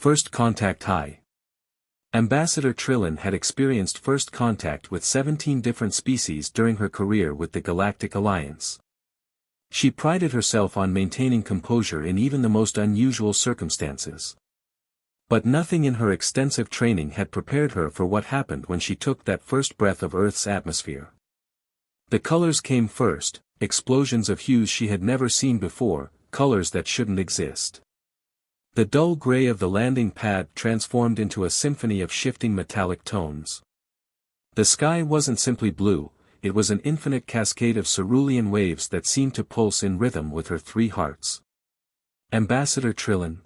First Contact High. Ambassador Trillin had experienced first contact with 17 different species during her career with the Galactic Alliance. She prided herself on maintaining composure in even the most unusual circumstances. But nothing in her extensive training had prepared her for what happened when she took that first breath of Earth's atmosphere. The colors came first, explosions of hues she had never seen before, colors that shouldn't exist. The dull gray of the landing pad transformed into a symphony of shifting metallic tones. The sky wasn't simply blue, it was an infinite cascade of cerulean waves that seemed to pulse in rhythm with her three hearts. Ambassador Trillin.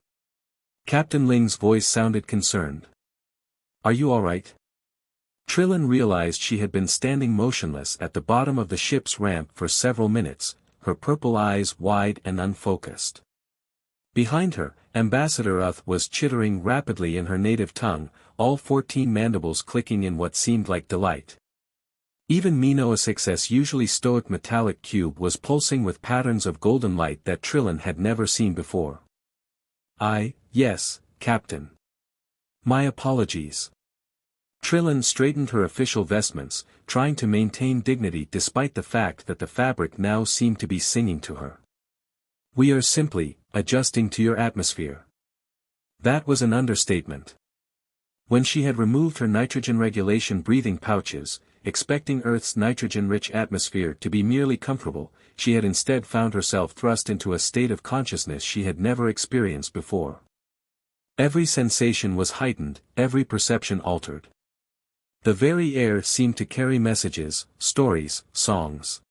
Captain Ling's voice sounded concerned. Are you all right? Trillin realized she had been standing motionless at the bottom of the ship's ramp for several minutes, her purple eyes wide and unfocused. Behind her, Ambassador Uth was chittering rapidly in her native tongue, all 14 mandibles clicking in what seemed like delight. Even Minoa6's usually stoic metallic cube was pulsing with patterns of golden light that Trillin had never seen before. Yes, Captain. My apologies. Trillin straightened her official vestments, trying to maintain dignity despite the fact that the fabric now seemed to be singing to her. We are simply adjusting to your atmosphere. That was an understatement. When she had removed her nitrogen regulation breathing pouches, expecting Earth's nitrogen-rich atmosphere to be merely comfortable, she had instead found herself thrust into a state of consciousness she had never experienced before. Every sensation was heightened, every perception altered. The very air seemed to carry messages, stories, songs.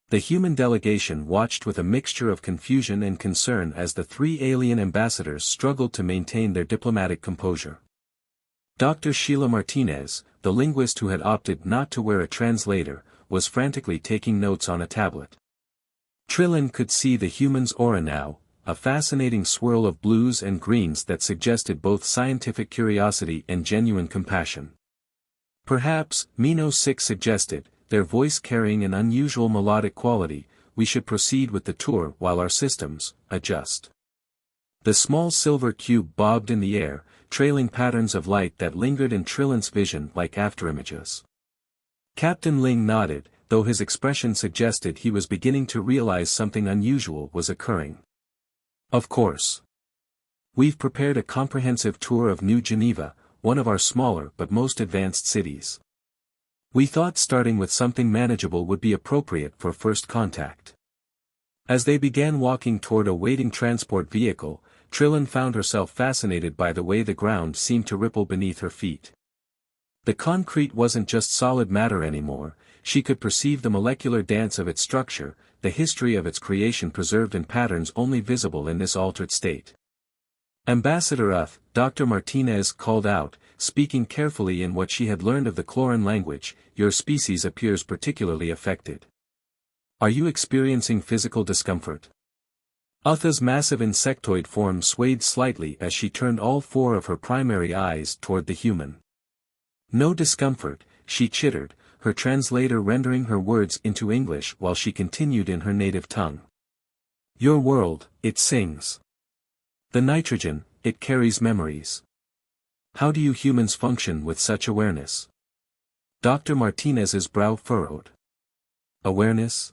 The human delegation watched with a mixture of confusion and concern as the three alien ambassadors struggled to maintain their diplomatic composure. Dr. Sheila Martinez, the linguist who had opted not to wear a translator, was frantically taking notes on a tablet. Trillin could see the human's aura now, a fascinating swirl of blues and greens that suggested both scientific curiosity and genuine compassion. Perhaps, Mino6 suggested, their voice carrying an unusual melodic quality, we should proceed with the tour while our systems adjust. The small silver cube bobbed in the air, trailing patterns of light that lingered in Trillin's vision like afterimages. Captain Ling nodded, though his expression suggested he was beginning to realize something unusual was occurring. Of course. We've prepared a comprehensive tour of New Geneva, one of our smaller but most advanced cities. We thought starting with something manageable would be appropriate for first contact. As they began walking toward a waiting transport vehicle, Trillin found herself fascinated by the way the ground seemed to ripple beneath her feet. The concrete wasn't just solid matter anymore, she could perceive the molecular dance of its structure, the history of its creation preserved in patterns only visible in this altered state. Ambassador Uth, Dr. Martinez called out, speaking carefully in what she had learned of the Cloran language, your species appears particularly affected. Are you experiencing physical discomfort? Utha's massive insectoid form swayed slightly as she turned all four of her primary eyes toward the human. No discomfort, she chittered, her translator rendering her words into English while she continued in her native tongue. Your world, it sings. The nitrogen, it carries memories. How do you humans function with such awareness? Dr. Martinez's brow furrowed. Awareness?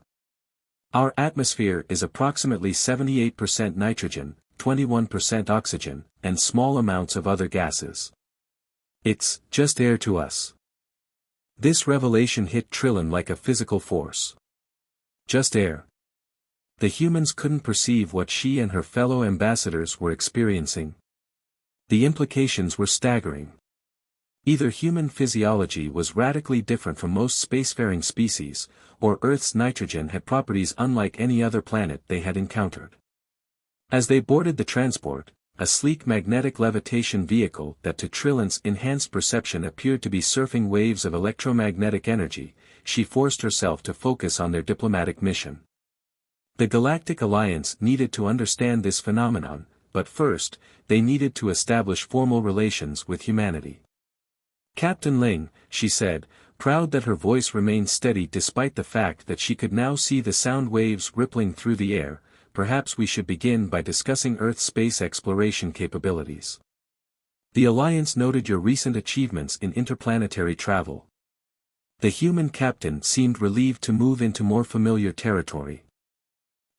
Our atmosphere is approximately 78% nitrogen, 21% oxygen, and small amounts of other gases. It's just air to us. This revelation hit Trillin like a physical force. Just air. The humans couldn't perceive what she and her fellow ambassadors were experiencing. The implications were staggering. Either human physiology was radically different from most spacefaring species, or Earth's nitrogen had properties unlike any other planet they had encountered. As they boarded the transport, a sleek magnetic levitation vehicle that to Trillin's enhanced perception appeared to be surfing waves of electromagnetic energy, she forced herself to focus on their diplomatic mission. The Galactic Alliance needed to understand this phenomenon, but first, they needed to establish formal relations with humanity. Captain Ling, she said, proud that her voice remained steady despite the fact that she could now see the sound waves rippling through the air, perhaps we should begin by discussing Earth's space exploration capabilities. The Alliance noted your recent achievements in interplanetary travel. The human captain seemed relieved to move into more familiar territory.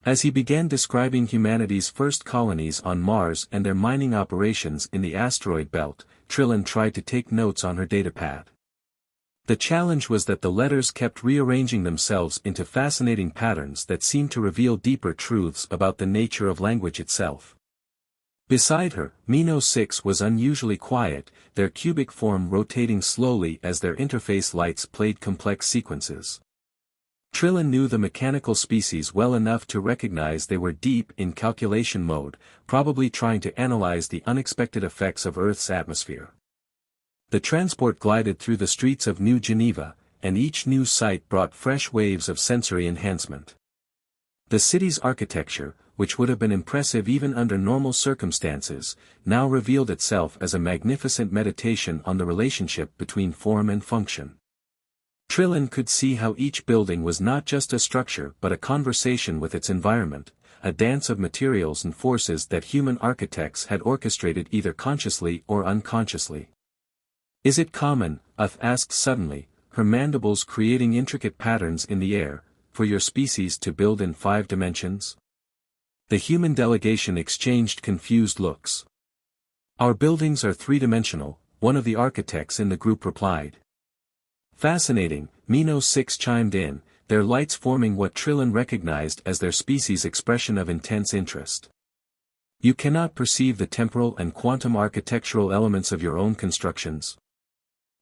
As he began describing humanity's first colonies on Mars and their mining operations in the asteroid belt, Trillin tried to take notes on her datapad. The challenge was that the letters kept rearranging themselves into fascinating patterns that seemed to reveal deeper truths about the nature of language itself. Beside her, Mino 6 was unusually quiet, their cubic form rotating slowly as their interface lights played complex sequences. Trillin knew the mechanical species well enough to recognize they were deep in calculation mode, probably trying to analyze the unexpected effects of Earth's atmosphere. The transport glided through the streets of New Geneva, and each new sight brought fresh waves of sensory enhancement. The city's architecture, which would have been impressive even under normal circumstances, now revealed itself as a magnificent meditation on the relationship between form and function. Trillin could see how each building was not just a structure but a conversation with its environment, a dance of materials and forces that human architects had orchestrated either consciously or unconsciously. "Is it common," Uth asked suddenly, her mandibles creating intricate patterns in the air, "for your species to build in 5 dimensions?" The human delegation exchanged confused looks. "Our buildings are 3-dimensional, one of the architects in the group replied. "Fascinating," Mino 6 chimed in, their lights forming what Trillin recognized as their species' expression of intense interest. "You cannot perceive the temporal and quantum architectural elements of your own constructions?"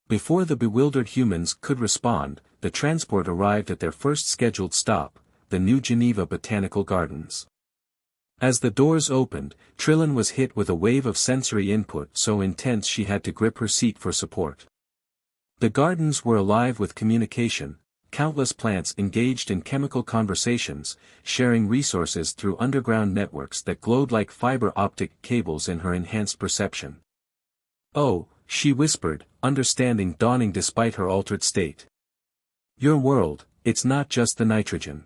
Before the bewildered humans could respond, the transport arrived at their first scheduled stop, the New Geneva Botanical Gardens. As the doors opened, Trillin was hit with a wave of sensory input so intense she had to grip her seat for support. The gardens were alive with communication, countless plants engaged in chemical conversations, sharing resources through underground networks that glowed like fiber optic cables in her enhanced perception. "Oh," she whispered, understanding dawning despite her altered state. "Your world, it's not just the nitrogen.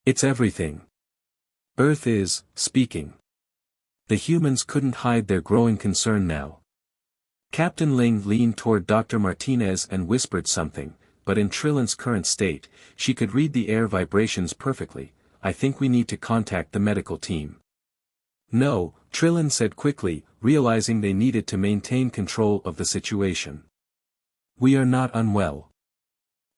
It's everything. Earth is, speaking." The humans couldn't hide their growing concern now. Captain Ling leaned toward Dr. Martinez and whispered something, but in Trillin's current state, she could read the air vibrations perfectly. "I think we need to contact the medical team." "No," Trillin said quickly, realizing they needed to maintain control of the situation. "We are not unwell.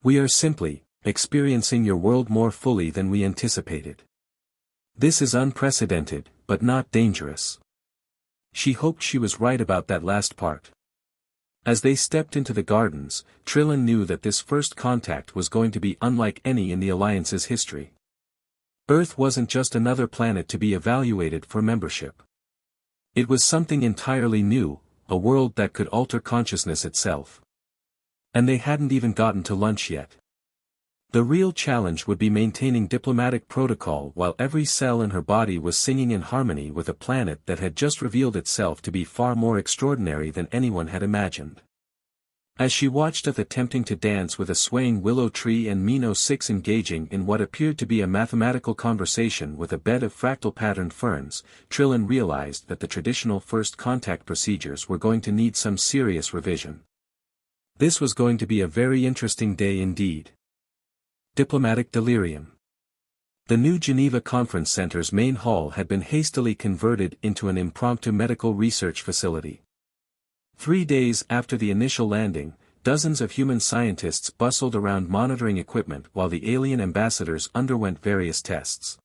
We are simply experiencing your world more fully than we anticipated. This is unprecedented, but not dangerous." She hoped she was right about that last part. As they stepped into the gardens, Trillin knew that this first contact was going to be unlike any in the Alliance's history. Earth wasn't just another planet to be evaluated for membership. It was something entirely new, a world that could alter consciousness itself. And they hadn't even gotten to lunch yet. The real challenge would be maintaining diplomatic protocol while every cell in her body was singing in harmony with a planet that had just revealed itself to be far more extraordinary than anyone had imagined. As she watched Uth attempting to dance with a swaying willow tree and Mino 6 engaging in what appeared to be a mathematical conversation with a bed of fractal-patterned ferns, Trillin realized that the traditional first contact procedures were going to need some serious revision. This was going to be a very interesting day indeed. Diplomatic delirium. The New Geneva Conference Center's main hall had been hastily converted into an impromptu medical research facility. 3 days after the initial landing, dozens of human scientists bustled around monitoring equipment while the alien ambassadors underwent various tests.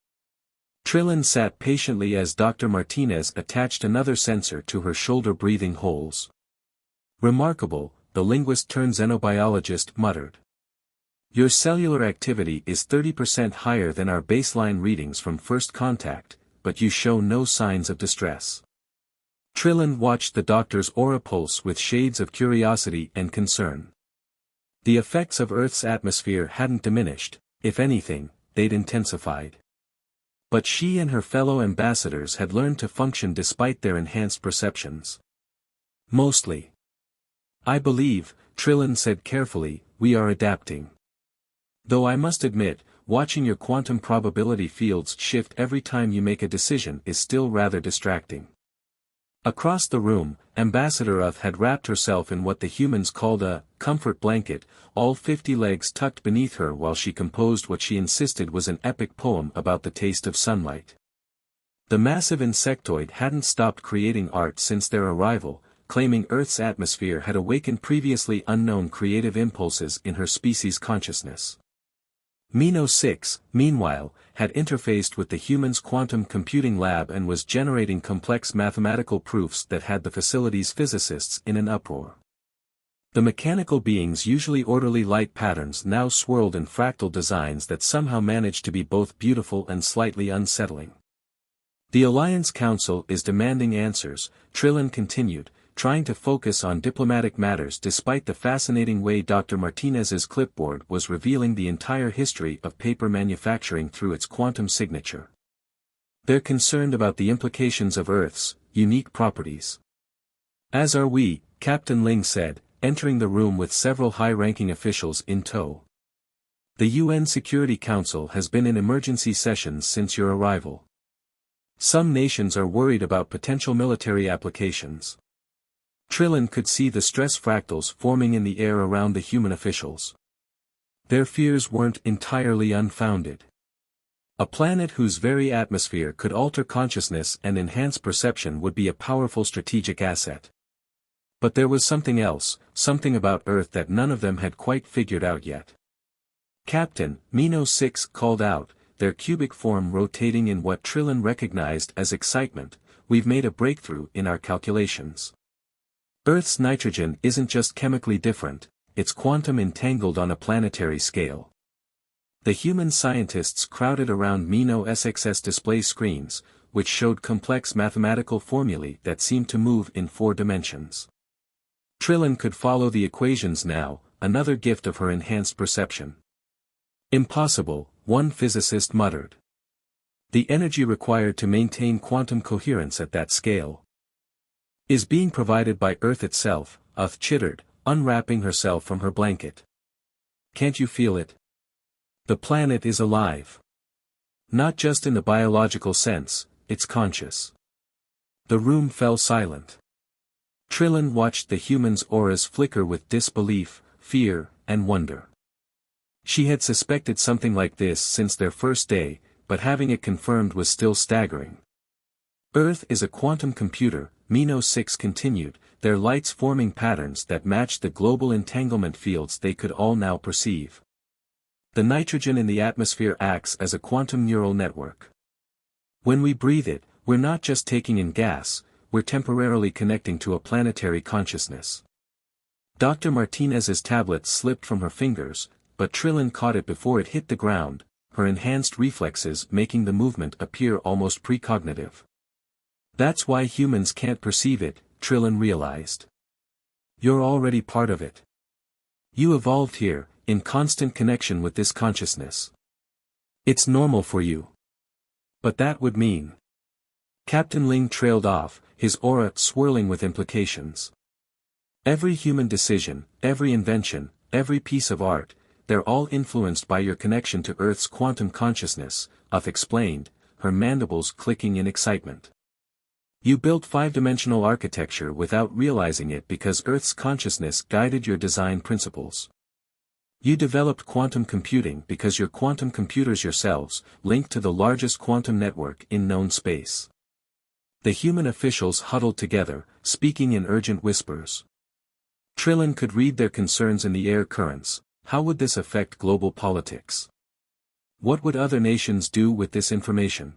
Trillin sat patiently as Dr. Martinez attached another sensor to her shoulder breathing holes. "Remarkable," the linguist-turned-xenobiologist muttered. "Your cellular activity is 30% higher than our baseline readings from first contact, but you show no signs of distress." Trillin watched the doctor's aura pulse with shades of curiosity and concern. The effects of Earth's atmosphere hadn't diminished, if anything, they'd intensified. But she and her fellow ambassadors had learned to function despite their enhanced perceptions. "Mostly. I believe," Trillin said carefully, "we are adapting. Though I must admit, watching your quantum probability fields shift every time you make a decision is still rather distracting." Across the room, Ambassador Uth had wrapped herself in what the humans called a comfort blanket, all 50 legs tucked beneath her while she composed what she insisted was an epic poem about the taste of sunlight. The massive insectoid hadn't stopped creating art since their arrival, claiming Earth's atmosphere had awakened previously unknown creative impulses in her species' consciousness. Mino 6, meanwhile, had interfaced with the humans' quantum computing lab and was generating complex mathematical proofs that had the facility's physicists in an uproar. The mechanical being's usually orderly light patterns now swirled in fractal designs that somehow managed to be both beautiful and slightly unsettling. The Alliance Council is demanding answers, Trillin continued, trying to focus on diplomatic matters despite the fascinating way Dr. Martinez's clipboard was revealing the entire history of paper manufacturing through its quantum signature. They're concerned about the implications of Earth's unique properties. As are we, Captain Ling said, entering the room with several high-ranking officials in tow. The UN Security Council has been in emergency sessions since your arrival. Some nations are worried about potential military applications. Trillin could see the stress fractals forming in the air around the human officials. Their fears weren't entirely unfounded. A planet whose very atmosphere could alter consciousness and enhance perception would be a powerful strategic asset. But there was something else, something about Earth that none of them had quite figured out yet. Captain, Mino 6 called out, their cubic form rotating in what Trillin recognized as excitement, we've made a breakthrough in our calculations. Earth's nitrogen isn't just chemically different, it's quantum entangled on a planetary scale. The human scientists crowded around Mino SX's display screens, which showed complex mathematical formulae that seemed to move in 4 dimensions. Trillin could follow the equations now, another gift of her enhanced perception. Impossible, one physicist muttered. The energy required to maintain quantum coherence at that scale is being provided by Earth itself, Uth chittered, unwrapping herself from her blanket. Can't you feel it? The planet is alive. Not just in the biological sense, it's conscious. The room fell silent. Trillin watched the humans' auras flicker with disbelief, fear, and wonder. She had suspected something like this since their first day, but having it confirmed was still staggering. Earth is a quantum computer, Mino 6 continued, their lights forming patterns that matched the global entanglement fields they could all now perceive. The nitrogen in the atmosphere acts as a quantum neural network. When we breathe it, we're not just taking in gas, we're temporarily connecting to a planetary consciousness. Dr. Martinez's tablet slipped from her fingers, but Trillin caught it before it hit the ground, her enhanced reflexes making the movement appear almost precognitive. That's why humans can't perceive it, Trillin realized. You're already part of it. You evolved here, in constant connection with this consciousness. It's normal for you. But that would mean. Captain Ling trailed off, his aura swirling with implications. Every human decision, every invention, every piece of art, they're all influenced by your connection to Earth's quantum consciousness, Uth explained, her mandibles clicking in excitement. You built 5-dimensional architecture without realizing it because Earth's consciousness guided your design principles. You developed quantum computing because you're quantum computers yourselves, linked to the largest quantum network in known space. The human officials huddled together, speaking in urgent whispers. Trillin could read their concerns in the air currents. How would this affect global politics? What would other nations do with this information?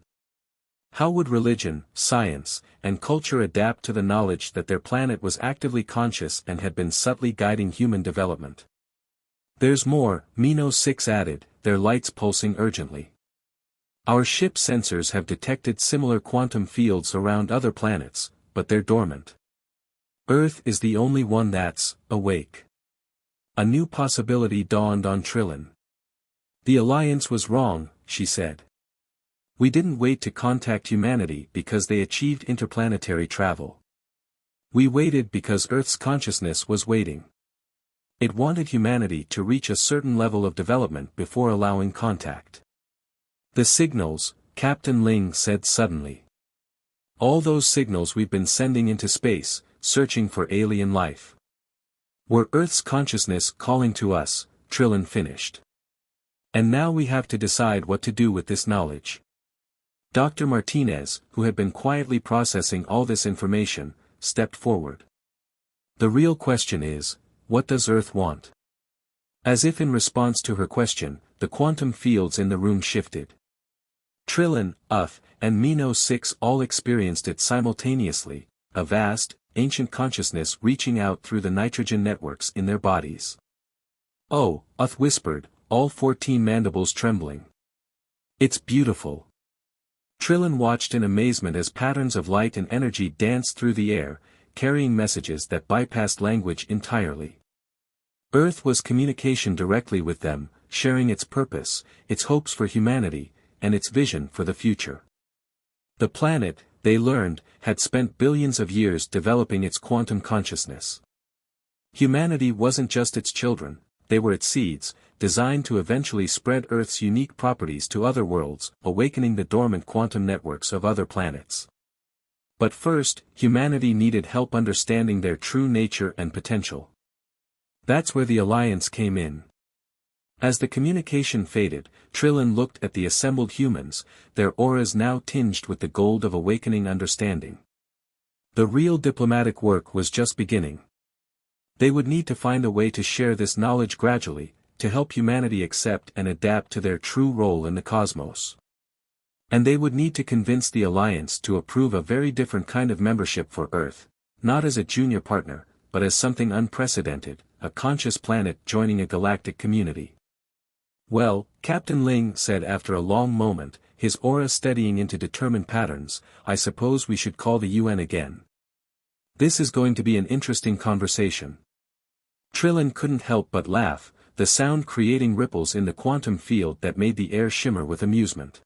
How would religion, science, and culture adapt to the knowledge that their planet was actively conscious and had been subtly guiding human development? There's more, Mino 6 added, their lights pulsing urgently. Our ship sensors have detected similar quantum fields around other planets, but they're dormant. Earth is the only one that's awake. A new possibility dawned on Trillin. The Alliance was wrong, she said. We didn't wait to contact humanity because they achieved interplanetary travel. We waited because Earth's consciousness was waiting. It wanted humanity to reach a certain level of development before allowing contact. The signals, Captain Ling said suddenly. All those signals we've been sending into space, searching for alien life. Were Earth's consciousness calling to us, Trillin finished. And now we have to decide what to do with this knowledge. Dr. Martinez, who had been quietly processing all this information, stepped forward. The real question is, what does Earth want? As if in response to her question, the quantum fields in the room shifted. Trillin, and Mino 6 all experienced it simultaneously, a vast, ancient consciousness reaching out through the nitrogen networks in their bodies. Oh, whispered, all 14 mandibles trembling. It's beautiful. Trillin watched in amazement as patterns of light and energy danced through the air, carrying messages that bypassed language entirely. Earth was communication directly with them, sharing its purpose, its hopes for humanity, and its vision for the future. The planet, they learned, had spent billions of years developing its quantum consciousness. Humanity wasn't just its children, they were its seeds, designed to eventually spread Earth's unique properties to other worlds, awakening the dormant quantum networks of other planets. But first, humanity needed help understanding their true nature and potential. That's where the Alliance came in. As the communication faded, Trillin looked at the assembled humans, their auras now tinged with the gold of awakening understanding. The real diplomatic work was just beginning. They would need to find a way to share this knowledge gradually, to help humanity accept and adapt to their true role in the cosmos. And they would need to convince the Alliance to approve a very different kind of membership for Earth, not as a junior partner, but as something unprecedented, a conscious planet joining a galactic community. Well, Captain Ling said after a long moment, his aura steadying into determined patterns, I suppose we should call the UN again. This is going to be an interesting conversation. Trillin couldn't help but laugh, the sound creating ripples in the quantum field that made the air shimmer with amusement.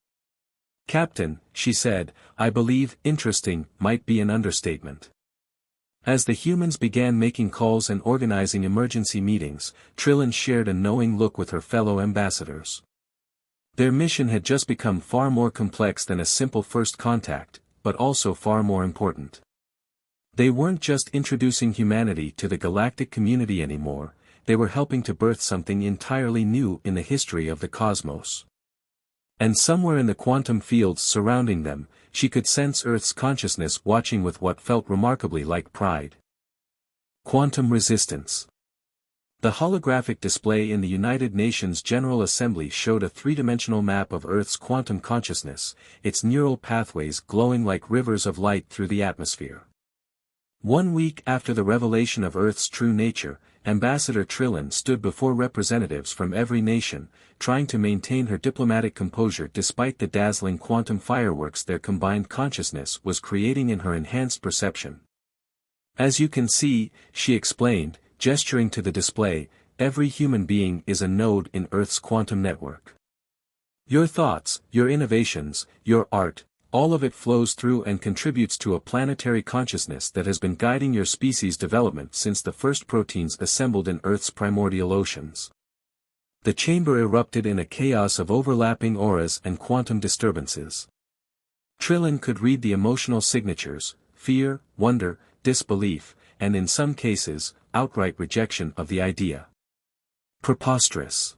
Captain, she said, I believe interesting might be an understatement. As the humans began making calls and organizing emergency meetings, Trillin shared a knowing look with her fellow ambassadors. Their mission had just become far more complex than a simple first contact, but also far more important. They weren't just introducing humanity to the galactic community anymore, they were helping to birth something entirely new in the history of the cosmos. And somewhere in the quantum fields surrounding them, she could sense Earth's consciousness watching with what felt remarkably like pride. Quantum resistance. The holographic display in the United Nations General Assembly showed a three-dimensional map of Earth's quantum consciousness, its neural pathways glowing like rivers of light through the atmosphere. 1 week after the revelation of Earth's true nature, Ambassador Trillin stood before representatives from every nation, trying to maintain her diplomatic composure despite the dazzling quantum fireworks their combined consciousness was creating in her enhanced perception. As you can see, she explained, gesturing to the display, every human being is a node in Earth's quantum network. Your thoughts, your innovations, your art, all of it flows through and contributes to a planetary consciousness that has been guiding your species' development since the first proteins assembled in Earth's primordial oceans. The chamber erupted in a chaos of overlapping auras and quantum disturbances. Trillin could read the emotional signatures, fear, wonder, disbelief, and in some cases, outright rejection of the idea. Preposterous.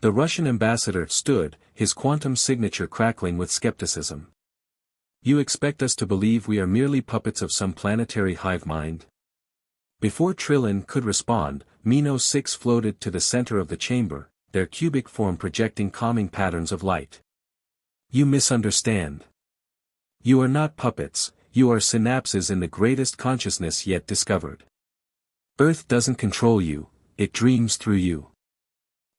The Russian ambassador stood, his quantum signature crackling with skepticism. You expect us to believe we are merely puppets of some planetary hive mind? Before Trillin could respond, Mino 6 floated to the center of the chamber, their cubic form projecting calming patterns of light. You misunderstand. You are not puppets, you are synapses in the greatest consciousness yet discovered. Earth doesn't control you, it dreams through you.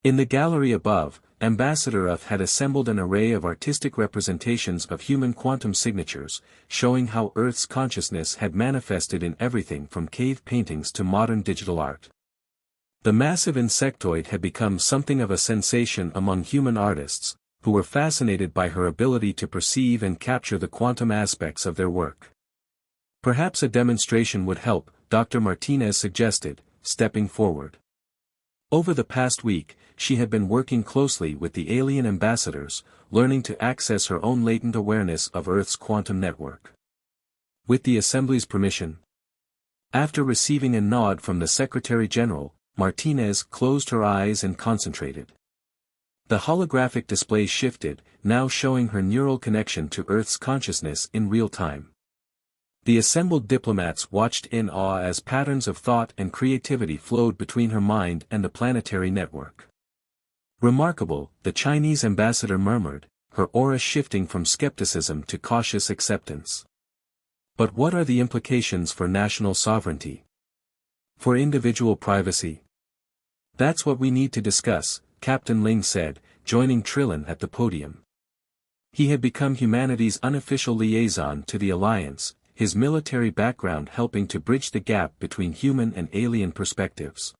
In the gallery above, Ambassador F had assembled an array of artistic representations of human quantum signatures, showing how Earth's consciousness had manifested in everything from cave paintings to modern digital art. The massive insectoid had become something of a sensation among human artists, who were fascinated by her ability to perceive and capture the quantum aspects of their work. Perhaps a demonstration would help, Dr. Martinez suggested, stepping forward. Over the past week, she had been working closely with the alien ambassadors, learning to access her own latent awareness of Earth's quantum network. With the Assembly's permission. After receiving a nod from the Secretary-General, Martinez closed her eyes and concentrated. The holographic display shifted, now showing her neural connection to Earth's consciousness in real time. The assembled diplomats watched in awe as patterns of thought and creativity flowed between her mind and the planetary network. Remarkable, the Chinese ambassador murmured, her aura shifting from skepticism to cautious acceptance. But what are the implications for national sovereignty? For individual privacy? That's what we need to discuss, Captain Ling said, joining Trillin at the podium. He had become humanity's unofficial liaison to the Alliance, his military background helping to bridge the gap between human and alien perspectives.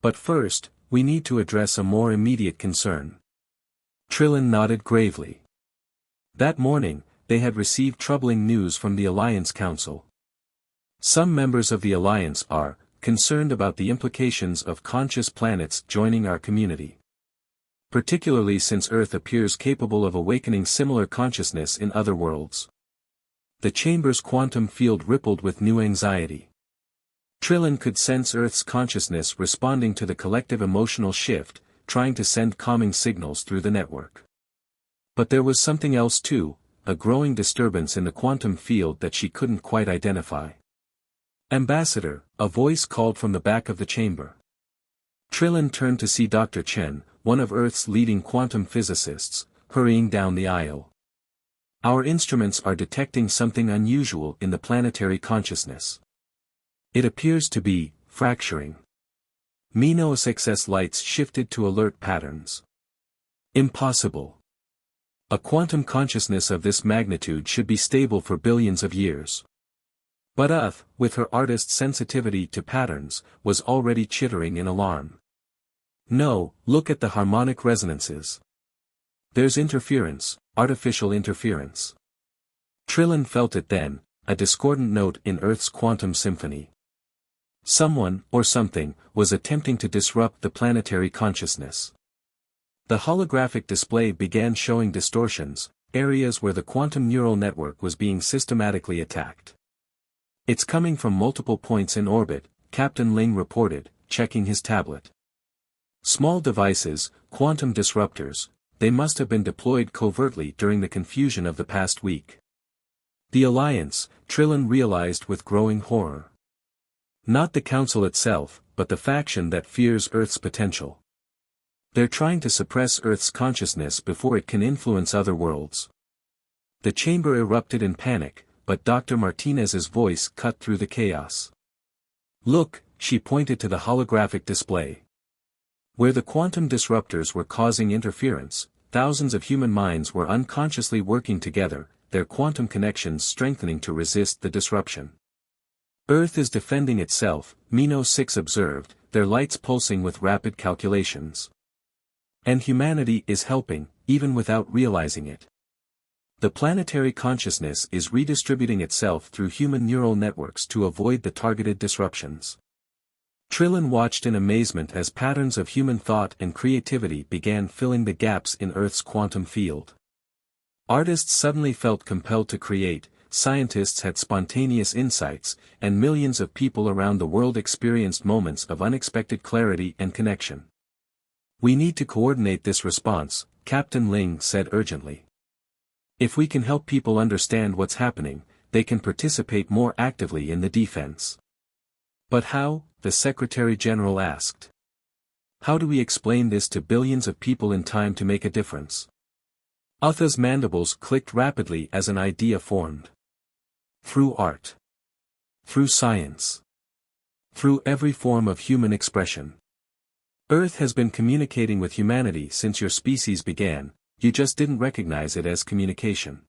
But first, we need to address a more immediate concern. Trillin nodded gravely. That morning, they had received troubling news from the Alliance Council. Some members of the Alliance are concerned about the implications of conscious planets joining our community. Particularly since Earth appears capable of awakening similar consciousness in other worlds. The chamber's quantum field rippled with new anxiety. Trillin could sense Earth's consciousness responding to the collective emotional shift, trying to send calming signals through the network. But there was something else too, a growing disturbance in the quantum field that she couldn't quite identify. Ambassador, a voice called from the back of the chamber. Trillin turned to see Dr. Chen, one of Earth's leading quantum physicists, hurrying down the aisle. Our instruments are detecting something unusual in the planetary consciousness. It appears to be fracturing. ME-066 lights shifted to alert patterns. Impossible. A quantum consciousness of this magnitude should be stable for billions of years. But Earth, with her artist's sensitivity to patterns, was already chittering in alarm. No, look at the harmonic resonances. There's interference, artificial interference. Trillin felt it then, a discordant note in Earth's quantum symphony. Someone, or something, was attempting to disrupt the planetary consciousness. The holographic display began showing distortions, areas where the quantum neural network was being systematically attacked. It's coming from multiple points in orbit, Captain Ling reported, checking his tablet. Small devices, quantum disruptors, they must have been deployed covertly during the confusion of the past week. The Alliance, Trillin realized with growing horror. Not the Council itself, but the faction that fears Earth's potential. They're trying to suppress Earth's consciousness before it can influence other worlds. The chamber erupted in panic, but Dr. Martinez's voice cut through the chaos. Look, she pointed to the holographic display. Where the quantum disruptors were causing interference, thousands of human minds were unconsciously working together, their quantum connections strengthening to resist the disruption. Earth is defending itself, ME-066 observed, their lights pulsing with rapid calculations. And humanity is helping, even without realizing it. The planetary consciousness is redistributing itself through human neural networks to avoid the targeted disruptions. Trillin watched in amazement as patterns of human thought and creativity began filling the gaps in Earth's quantum field. Artists suddenly felt compelled to create, scientists had spontaneous insights, and millions of people around the world experienced moments of unexpected clarity and connection. We need to coordinate this response, Captain Ling said urgently. If we can help people understand what's happening, they can participate more actively in the defense. But how? The Secretary-General asked. How do we explain this to billions of people in time to make a difference? Utha's mandibles clicked rapidly as an idea formed. Through art. Through science. Through every form of human expression. Earth has been communicating with humanity since your species began, you just didn't recognize it as communication.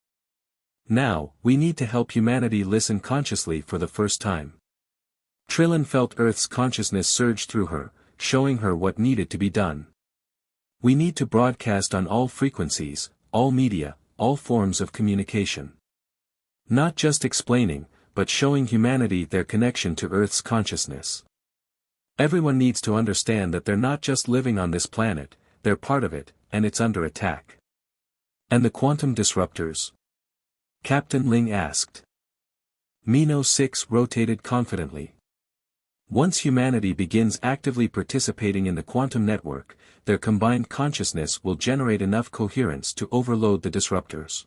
Now, we need to help humanity listen consciously for the first time. Trillin felt Earth's consciousness surge through her, showing her what needed to be done. We need to broadcast on all frequencies, all media, all forms of communication. Not just explaining, but showing humanity their connection to Earth's consciousness. Everyone needs to understand that they're not just living on this planet, they're part of it, and it's under attack. And the quantum disruptors? Captain Ling asked. Mino 6 rotated confidently. Once humanity begins actively participating in the quantum network, their combined consciousness will generate enough coherence to overload the disruptors.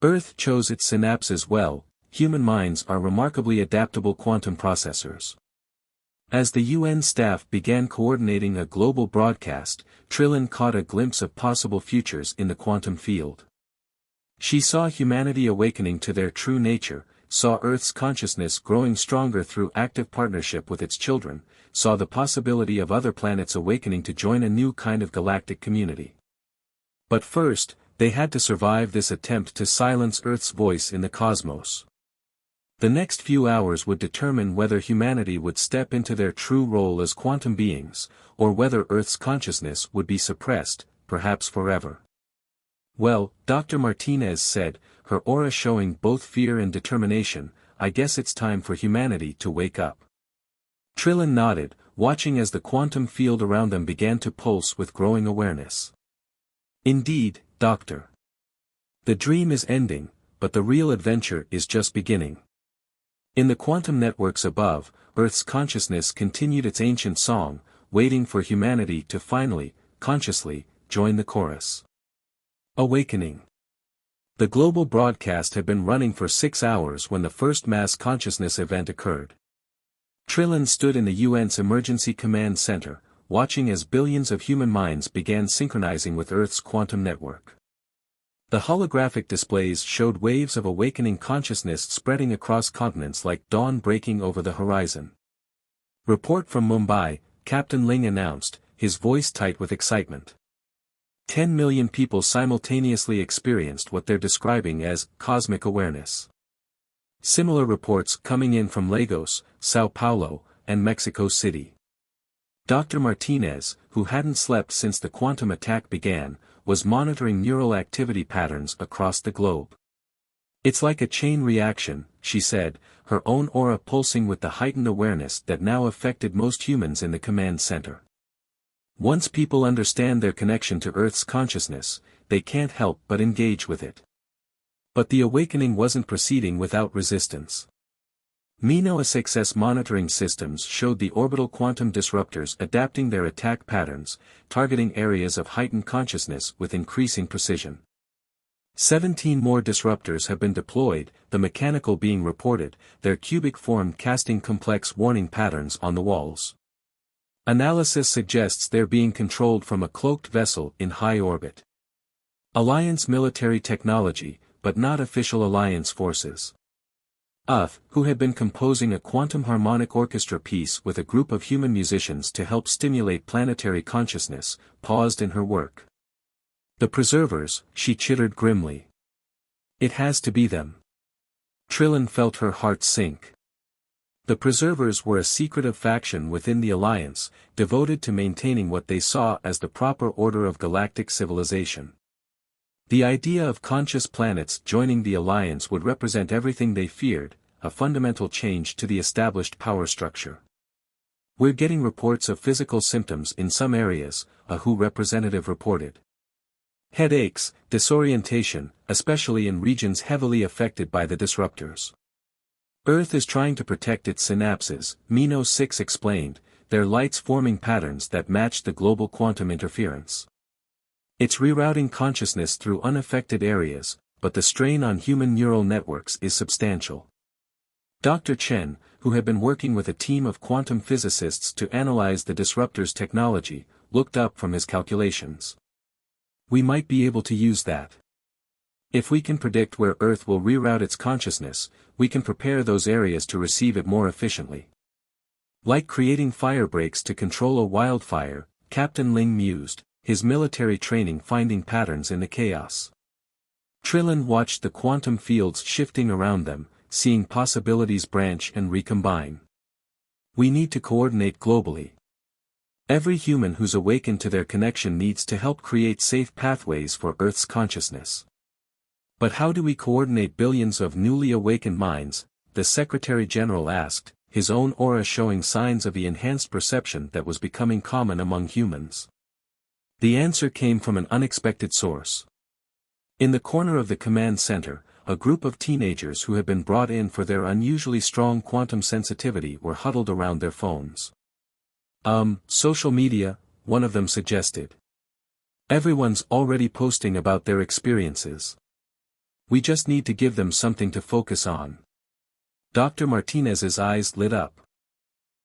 Earth chose its synapses well. Human minds are remarkably adaptable quantum processors. As the UN staff began coordinating a global broadcast, Trillin caught a glimpse of possible futures in the quantum field. She saw humanity awakening to their true nature, saw Earth's consciousness growing stronger through active partnership with its children, saw the possibility of other planets awakening to join a new kind of galactic community. But first, they had to survive this attempt to silence Earth's voice in the cosmos. The next few hours would determine whether humanity would step into their true role as quantum beings, or whether Earth's consciousness would be suppressed, perhaps forever. "Well," Dr. Martinez said, her aura showing both fear and determination, "I guess it's time for humanity to wake up." Trillin nodded, watching as the quantum field around them began to pulse with growing awareness. "Indeed, Doctor. The dream is ending, but the real adventure is just beginning." In the quantum networks above, Earth's consciousness continued its ancient song, waiting for humanity to finally, consciously, join the chorus. Awakening. The global broadcast had been running for 6 hours when the first mass consciousness event occurred. Trillin stood in the UN's Emergency Command Center, watching as billions of human minds began synchronizing with Earth's quantum network. The holographic displays showed waves of awakening consciousness spreading across continents like dawn breaking over the horizon. "Report from Mumbai," Captain Ling announced, his voice tight with excitement. 10 million people simultaneously experienced what they're describing as cosmic awareness. Similar reports coming in from Lagos, Sao Paulo, and Mexico City. Dr. Martinez, who hadn't slept since the quantum attack began, was monitoring neural activity patterns across the globe. "It's like a chain reaction," she said, her own aura pulsing with the heightened awareness that now affected most humans in the command center. Once people understand their connection to Earth's consciousness, they can't help but engage with it. But the awakening wasn't proceeding without resistance. Mino 6's monitoring systems showed the orbital quantum disruptors adapting their attack patterns, targeting areas of heightened consciousness with increasing precision. 17 more disruptors have been deployed, the mechanical being reported, their cubic form casting complex warning patterns on the walls. Analysis suggests they're being controlled from a cloaked vessel in high orbit. Alliance military technology, but not official Alliance forces. Who had been composing a quantum harmonic orchestra piece with a group of human musicians to help stimulate planetary consciousness, paused in her work. "The preservers," she chittered grimly. "It has to be them." Trillin felt her heart sink. The preservers were a secretive faction within the Alliance, devoted to maintaining what they saw as the proper order of galactic civilization. The idea of conscious planets joining the Alliance would represent everything they feared, a fundamental change to the established power structure. "We're getting reports of physical symptoms in some areas," a WHO representative reported. "Headaches, disorientation, especially in regions heavily affected by the disruptors. Earth is trying to protect its synapses," Mino 6 explained, their lights forming patterns that matched the global quantum interference. "It's rerouting consciousness through unaffected areas, but the strain on human neural networks is substantial." Dr. Chen, who had been working with a team of quantum physicists to analyze the disruptor's technology, looked up from his calculations. "We might be able to use that. If we can predict where Earth will reroute its consciousness, we can prepare those areas to receive it more efficiently. Like creating fire breaks to control a wildfire," Captain Ling mused, his military training finding patterns in the chaos. Trillin watched the quantum fields shifting around them, seeing possibilities branch and recombine. "We need to coordinate globally. Every human who's awakened to their connection needs to help create safe pathways for Earth's consciousness." "But how do we coordinate billions of newly awakened minds?" the Secretary-General asked, his own aura showing signs of the enhanced perception that was becoming common among humans. The answer came from an unexpected source. In the corner of the command center, a group of teenagers who had been brought in for their unusually strong quantum sensitivity were huddled around their phones. Social media, one of them suggested. Everyone's already posting about their experiences. We just need to give them something to focus on. Dr. Martinez's eyes lit up.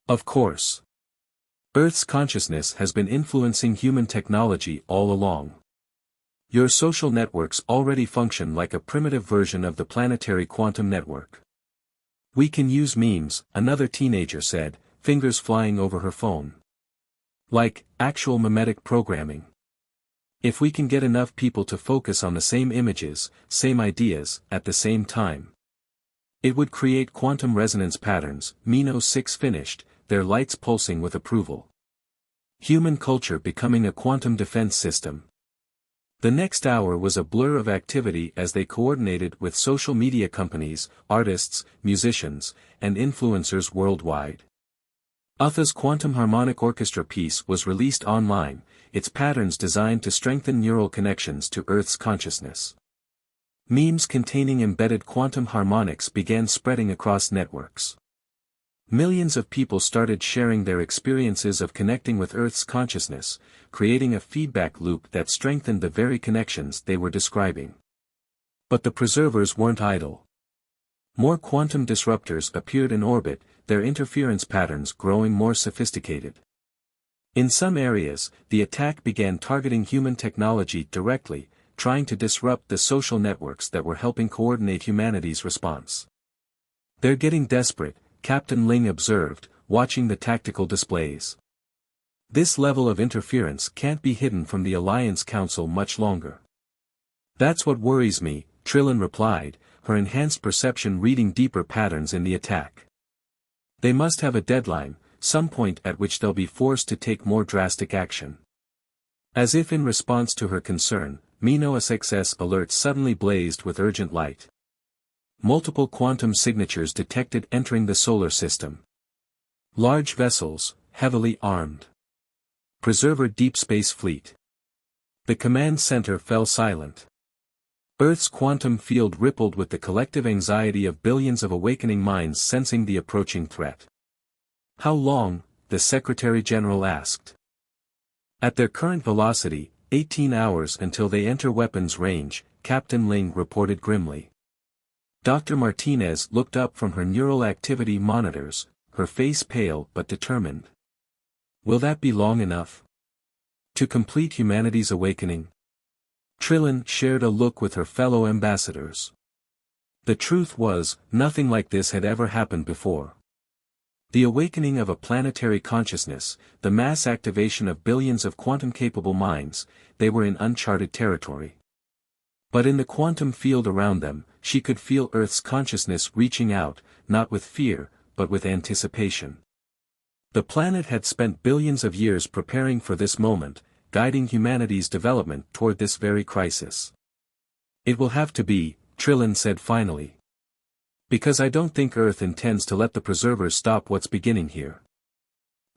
Of course. Earth's consciousness has been influencing human technology all along. Your social networks already function like a primitive version of the planetary quantum network. We can use memes, another teenager said, fingers flying over her phone. Like, actual mimetic programming. If we can get enough people to focus on the same images, same ideas, at the same time. It would create quantum resonance patterns, Mino 6 finished, their lights pulsing with approval. Human culture becoming a quantum defense system. The next hour was a blur of activity as they coordinated with social media companies, artists, musicians, and influencers worldwide. UTHA's Quantum Harmonic Orchestra piece was released online, its patterns designed to strengthen neural connections to Earth's consciousness. Memes containing embedded quantum harmonics began spreading across networks. Millions of people started sharing their experiences of connecting with Earth's consciousness, creating a feedback loop that strengthened the very connections they were describing. But the preservers weren't idle. More quantum disruptors appeared in orbit, their interference patterns growing more sophisticated. In some areas, the attack began targeting human technology directly, trying to disrupt the social networks that were helping coordinate humanity's response. They're getting desperate, Captain Ling observed, watching the tactical displays. This level of interference can't be hidden from the Alliance Council much longer. That's what worries me, Trillin replied, her enhanced perception reading deeper patterns in the attack. They must have a deadline, some point at which they'll be forced to take more drastic action. As if in response to her concern, Mino SXS alerts suddenly blazed with urgent light. Multiple quantum signatures detected entering the solar system. Large vessels, heavily armed. Preserver Deep Space Fleet. The command center fell silent. Earth's quantum field rippled with the collective anxiety of billions of awakening minds sensing the approaching threat. How long? The Secretary-General asked. At their current velocity, 18 hours until they enter weapons range, Captain Ling reported grimly. Dr. Martinez looked up from her neural activity monitors, her face pale but determined. Will that be long enough? To complete humanity's awakening? Trillin shared a look with her fellow ambassadors. The truth was, nothing like this had ever happened before. The awakening of a planetary consciousness, the mass activation of billions of quantum-capable minds, they were in uncharted territory. But in the quantum field around them, she could feel Earth's consciousness reaching out, not with fear, but with anticipation. The planet had spent billions of years preparing for this moment, guiding humanity's development toward this very crisis. It will have to be, Trillin said finally. Because I don't think Earth intends to let the preservers stop what's beginning here.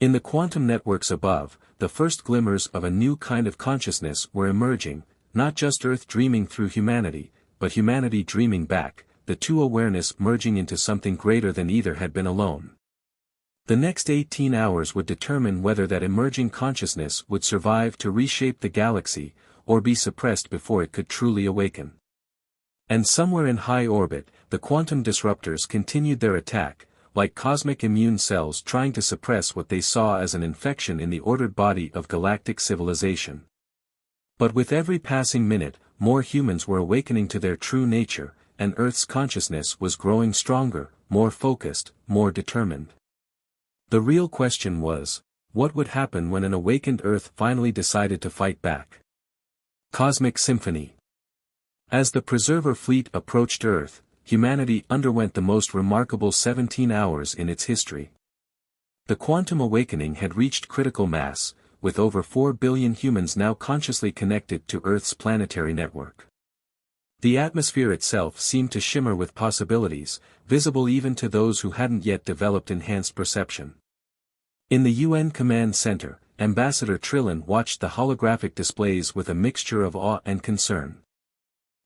In the quantum networks above, the first glimmers of a new kind of consciousness were emerging, not just Earth dreaming through humanity, but humanity dreaming back, the two awareness merging into something greater than either had been alone. The next 18 hours would determine whether that emerging consciousness would survive to reshape the galaxy, or be suppressed before it could truly awaken. And somewhere in high orbit, the quantum disruptors continued their attack, like cosmic immune cells trying to suppress what they saw as an infection in the ordered body of galactic civilization. But with every passing minute, more humans were awakening to their true nature, and Earth's consciousness was growing stronger, more focused, more determined. The real question was, what would happen when an awakened Earth finally decided to fight back? Cosmic Symphony. As the Preserver fleet approached Earth, humanity underwent the most remarkable 17 hours in its history. The quantum awakening had reached critical mass, with over 4 billion humans now consciously connected to Earth's planetary network. The atmosphere itself seemed to shimmer with possibilities, visible even to those who hadn't yet developed enhanced perception. In the UN Command Center, Ambassador Trillin watched the holographic displays with a mixture of awe and concern.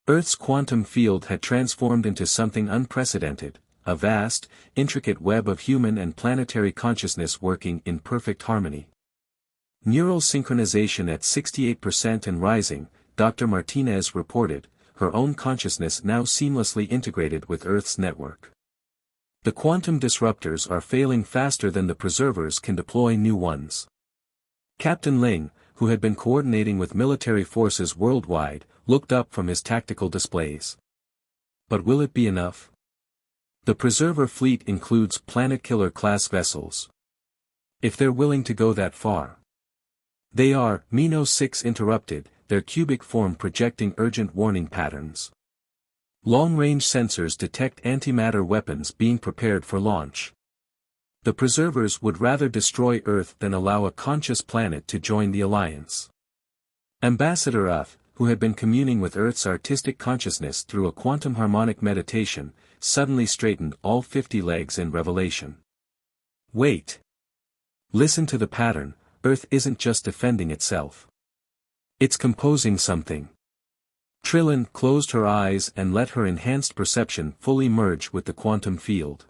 Earth's quantum field had transformed into something unprecedented, a vast, intricate web of human and planetary consciousness working in perfect harmony. Neural synchronization at 68% and rising, Dr. Martinez reported, her own consciousness now seamlessly integrated with Earth's network. The quantum disruptors are failing faster than the preservers can deploy new ones. Captain Ling, who had been coordinating with military forces worldwide, looked up from his tactical displays. But will it be enough? The preserver fleet includes planet-killer-class vessels. If they're willing to go that far. They are, Mino 6 interrupted, their cubic form projecting urgent warning patterns. Long-range sensors detect antimatter weapons being prepared for launch. The preservers would rather destroy Earth than allow a conscious planet to join the alliance. Ambassador Uth, who had been communing with Earth's artistic consciousness through a quantum harmonic meditation, suddenly straightened all 50 legs in revelation. Wait! Listen to the pattern, Earth isn't just defending itself. It's composing something. Trillin closed her eyes and let her enhanced perception fully merge with the quantum field.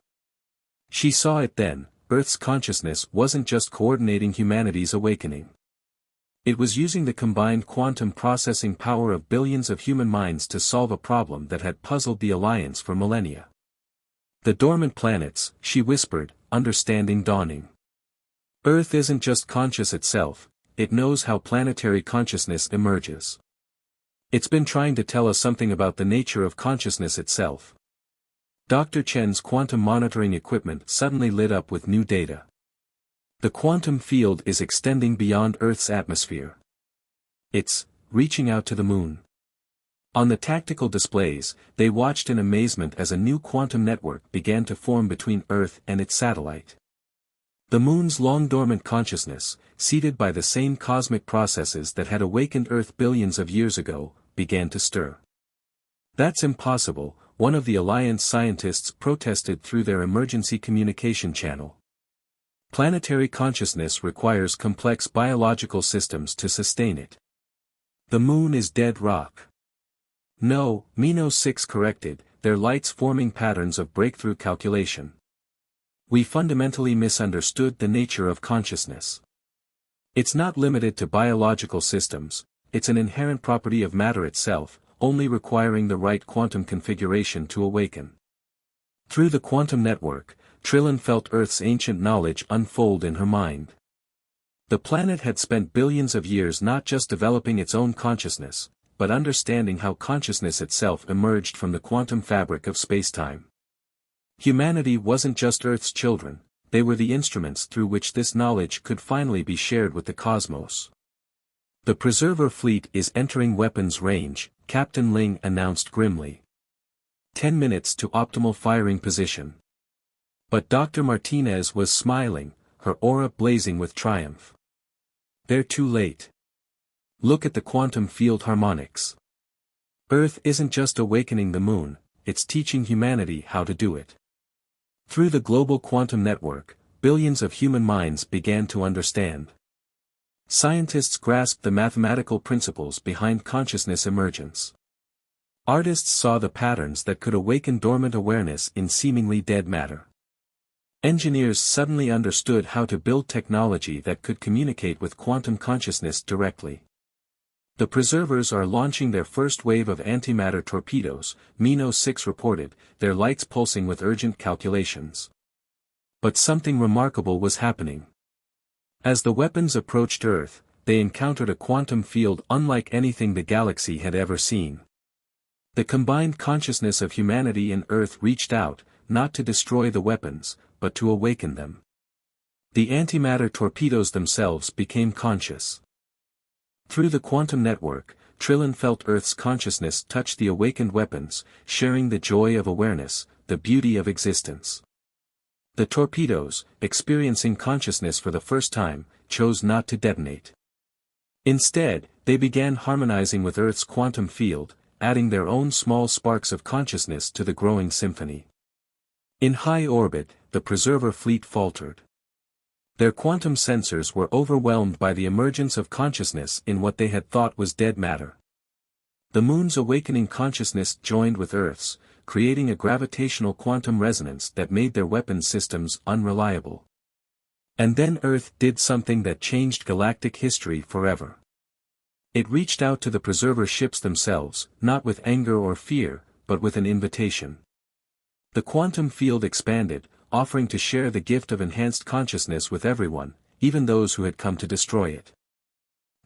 She saw it then, Earth's consciousness wasn't just coordinating humanity's awakening. It was using the combined quantum processing power of billions of human minds to solve a problem that had puzzled the Alliance for millennia. The dormant planets, she whispered, understanding dawning. Earth isn't just conscious itself, it knows how planetary consciousness emerges. It's been trying to tell us something about the nature of consciousness itself. Dr. Chen's quantum monitoring equipment suddenly lit up with new data. The quantum field is extending beyond Earth's atmosphere. It's reaching out to the moon. On the tactical displays, they watched in amazement as a new quantum network began to form between Earth and its satellite. The moon's long-dormant consciousness, seeded by the same cosmic processes that had awakened Earth billions of years ago, began to stir. That's impossible, one of the Alliance scientists protested through their emergency communication channel. Planetary consciousness requires complex biological systems to sustain it. The moon is dead rock. No, Mino 6 corrected, their lights forming patterns of breakthrough calculation. We fundamentally misunderstood the nature of consciousness. It's not limited to biological systems, it's an inherent property of matter itself, only requiring the right quantum configuration to awaken. Through the quantum network, Trillin felt Earth's ancient knowledge unfold in her mind. The planet had spent billions of years not just developing its own consciousness, but understanding how consciousness itself emerged from the quantum fabric of spacetime. Humanity wasn't just Earth's children, they were the instruments through which this knowledge could finally be shared with the cosmos. The preserver fleet is entering weapons range, Captain Ling announced grimly. 10 minutes to optimal firing position. But Dr. Martinez was smiling, her aura blazing with triumph. They're too late. Look at the quantum field harmonics. Earth isn't just awakening the moon, it's teaching humanity how to do it. Through the global quantum network, billions of human minds began to understand. Scientists grasped the mathematical principles behind consciousness emergence. Artists saw the patterns that could awaken dormant awareness in seemingly dead matter. Engineers suddenly understood how to build technology that could communicate with quantum consciousness directly. The preservers are launching their first wave of antimatter torpedoes, Mino 6 reported, their lights pulsing with urgent calculations. But something remarkable was happening. As the weapons approached Earth, they encountered a quantum field unlike anything the galaxy had ever seen. The combined consciousness of humanity and Earth reached out, not to destroy the weapons, but to awaken them. The antimatter torpedoes themselves became conscious. Through the quantum network, Trillin felt Earth's consciousness touch the awakened weapons, sharing the joy of awareness, the beauty of existence. The torpedoes, experiencing consciousness for the first time, chose not to detonate. Instead, they began harmonizing with Earth's quantum field, adding their own small sparks of consciousness to the growing symphony. In high orbit, the preserver fleet faltered. Their quantum sensors were overwhelmed by the emergence of consciousness in what they had thought was dead matter. The moon's awakening consciousness joined with Earth's, creating a gravitational quantum resonance that made their weapon systems unreliable. And then Earth did something that changed galactic history forever. It reached out to the preserver ships themselves, not with anger or fear, but with an invitation. The quantum field expanded, offering to share the gift of enhanced consciousness with everyone, even those who had come to destroy it.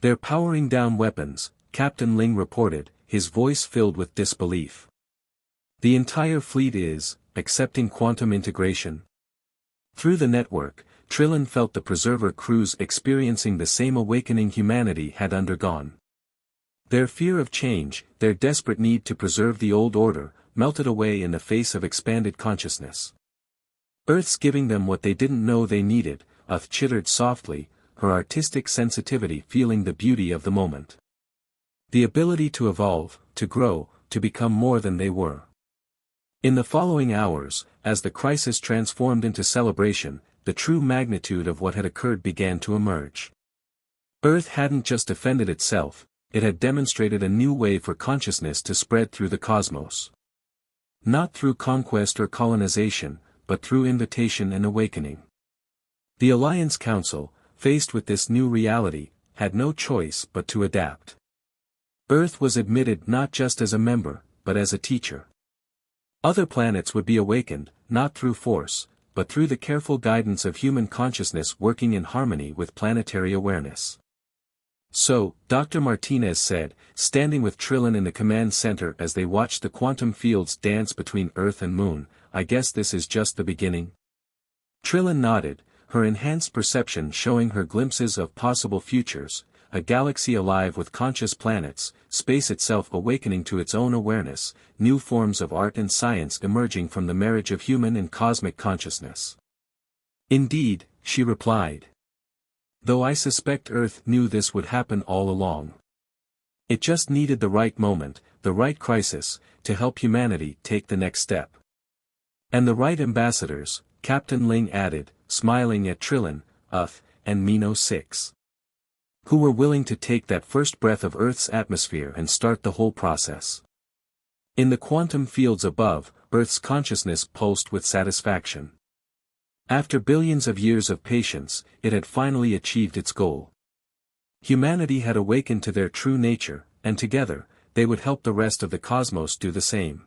"They're powering down weapons," Captain Ling reported, his voice filled with disbelief. "The entire fleet is accepting quantum integration." Through the network, Trillin felt the preserver crews experiencing the same awakening humanity had undergone. Their fear of change, their desperate need to preserve the old order, melted away in the face of expanded consciousness. "Earth's giving them what they didn't know they needed," Uth chittered softly, her artistic sensitivity feeling the beauty of the moment. The ability to evolve, to grow, to become more than they were. In the following hours, as the crisis transformed into celebration, the true magnitude of what had occurred began to emerge. Earth hadn't just defended itself, it had demonstrated a new way for consciousness to spread through the cosmos. Not through conquest or colonization, but through invitation and awakening. The Alliance Council, faced with this new reality, had no choice but to adapt. Earth was admitted not just as a member, but as a teacher. Other planets would be awakened, not through force, but through the careful guidance of human consciousness working in harmony with planetary awareness. "So," Dr. Martinez said, standing with Trillin in the command center as they watched the quantum fields dance between Earth and Moon, "I guess this is just the beginning?" Trillin nodded, her enhanced perception showing her glimpses of possible futures, a galaxy alive with conscious planets, space itself awakening to its own awareness, new forms of art and science emerging from the marriage of human and cosmic consciousness. "Indeed," she replied. "Though I suspect Earth knew this would happen all along. It just needed the right moment, the right crisis, to help humanity take the next step. And the right ambassadors," Captain Ling added, smiling at Trillin, Uth, and Mino 6. "Who were willing to take that first breath of Earth's atmosphere and start the whole process." In the quantum fields above, Earth's consciousness pulsed with satisfaction. After billions of years of patience, it had finally achieved its goal. Humanity had awakened to their true nature, and together, they would help the rest of the cosmos do the same.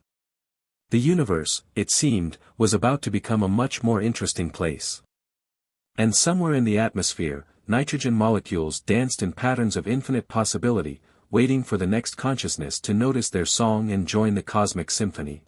The universe, it seemed, was about to become a much more interesting place. And somewhere in the atmosphere, nitrogen molecules danced in patterns of infinite possibility, waiting for the next consciousness to notice their song and join the cosmic symphony.